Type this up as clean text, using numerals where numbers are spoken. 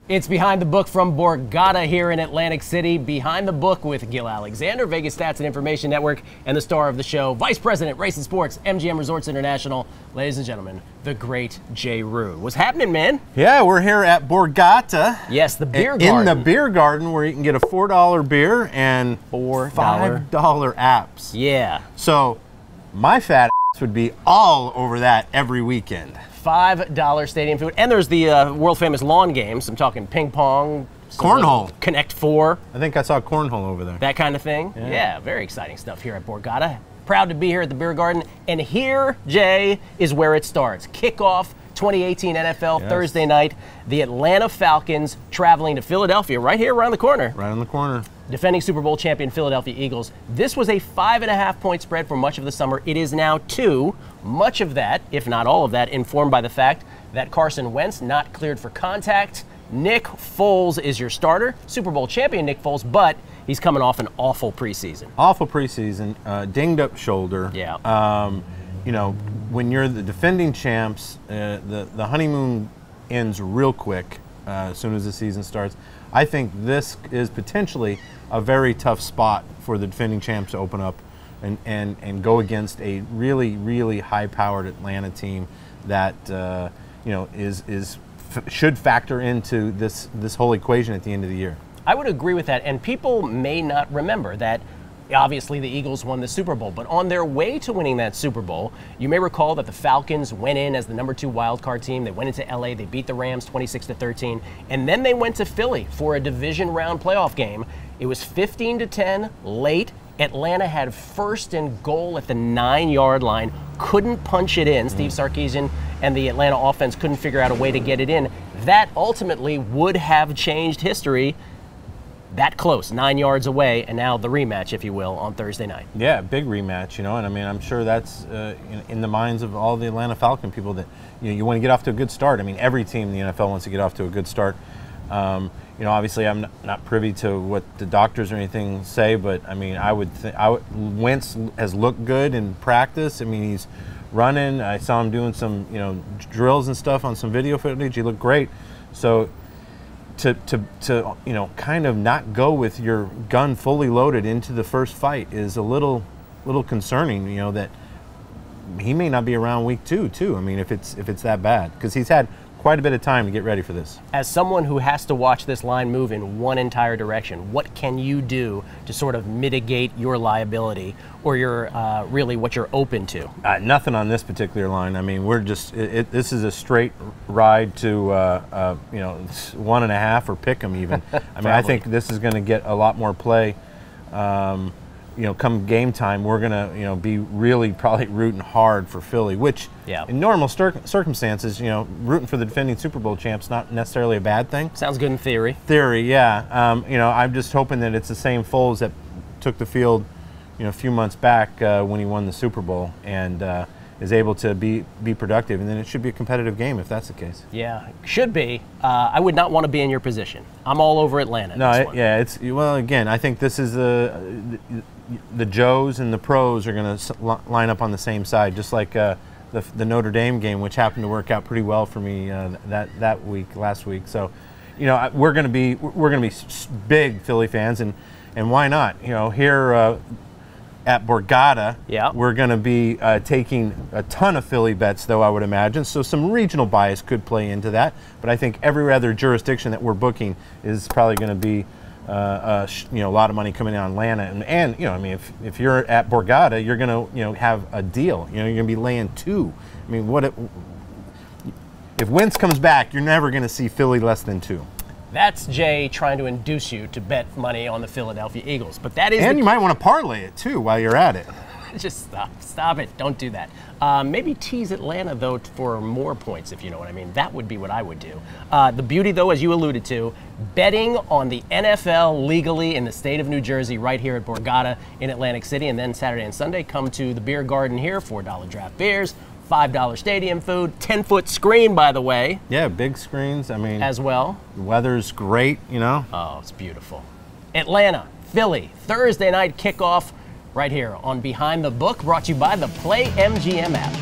It's Behind the Book from Borgata here in Atlantic City. Behind the Book with Gill Alexander, Vegas Stats and Information Network, and the star of the show, Vice President, Race and Sports, MGM Resorts International. Ladies and gentlemen, the great Jay Rood. What's happening, man? Yeah, we're here at Borgata. Yes, the beer garden. In the beer garden where you can get a $4 beer and $5 apps. Yeah. So my fat ass would be all over that every weekend. $5 stadium food. And there's the world-famous lawn games. I'm talking ping pong. Cornhole. Connect Four. I think I saw cornhole over there. That kind of thing. Yeah, very exciting stuff here at Borgata. Proud to be here at the beer garden. And here, Jay, is where it starts. Kickoff 2018 NFL Thursday night. The Atlanta Falcons traveling to Philadelphia, right here around the corner. Right on the corner. Defending Super Bowl champion Philadelphia Eagles. This was a 5.5-point spread for much of the summer. It is now 2. Much of that, if not all of that, informed by the fact that Carson Wentz not cleared for contact. Nick Foles is your starter. Super Bowl champion Nick Foles, but he's coming off an awful preseason. Awful preseason. Dinged up shoulder. Yeah. You know, when you're the defending champs, the honeymoon ends real quick as soon as the season starts. I think this is potentially a very tough spot for the defending champs to open up and go against a really, really high-powered Atlanta team that you know should factor into this whole equation at the end of the year. I would agree with that, and people may not remember that. Obviously, the Eagles won the Super Bowl, but on their way to winning that Super Bowl, you may recall that the Falcons went in as the #2 wildcard team. They went into LA, they beat the Rams 26-13, and then they went to Philly for a division round playoff game. It was 15-10 late. Atlanta had first and goal at the 9-yard line, couldn't punch it in. Steve Sarkisian and the Atlanta offense couldn't figure out a way to get it in. That ultimately would have changed history. That close, 9 yards away, and now the rematch, if you will, on Thursday night. Yeah, big rematch, you know, and I mean, I'm sure that's in the minds of all the Atlanta Falcon people that you want to get off to a good start. I mean, every team in the NFL wants to get off to a good start. You know, obviously, I'm not privy to what the doctors or anything say, but I mean, Wentz has looked good in practice. I mean, he's running. I saw him doing some, drills and stuff on some video footage. He looked great. So to kind of not go with your gun fully loaded into the first fight is a little concerning. You know, that he may not be around week 2 too. I mean, if it's that bad, because he's had quite a bit of time to get ready for this. As someone who has to watch this line move in one entire direction, what can you do to sort of mitigate your liability or your really what you're open to? Nothing on this particular line. I mean, we're just this is a straight ride to 1.5 or pick 'em even. I mean, I think this is going to get a lot more play. Come game time, we're gonna, be really probably rooting hard for Philly, which in normal circumstances, rooting for the defending Super Bowl champs not necessarily a bad thing. Sounds good in theory. Yeah. I'm just hoping that it's the same Foles that took the field, a few months back when he won the Super Bowl and is able to be productive, and then it should be a competitive game if that's the case. Yeah, should be. I would not want to be in your position. I'm all over Atlanta. No, well, again, I think this is the Joes and the pros are going to line up on the same side, just like the Notre Dame game, which happened to work out pretty well for me last week. So, we're going to be big Philly fans, and why not? Here at Borgata, we're going to be taking a ton of Philly bets, though, I would imagine. So some regional bias could play into that, but I think every other jurisdiction that we're booking is probably going to be a lot of money coming out of Atlanta, and I mean, if you're at Borgata, you're going to have a deal. You're going to be laying 2. I mean, if Wentz comes back, you're never going to see Philly less than 2. That's Jay trying to induce you to bet money on the Philadelphia Eagles, but that is. And you might want to parlay it too while you're at it. Just stop it! Don't do that. Maybe tease Atlanta though for more points, if you know what I mean. That would be what I would do. The beauty though, as you alluded to, betting on the NFL legally in the state of New Jersey, right here at Borgata in Atlantic City, and then Saturday and Sunday come to the beer garden here. $4 draft beers, $5 stadium food, 10-foot screen, by the way. Yeah, big screens. I mean, as well. The weather's great. Oh, it's beautiful. Atlanta, Philly, Thursday night kickoff. Right here on Behind the Book, brought to you by the Play MGM app.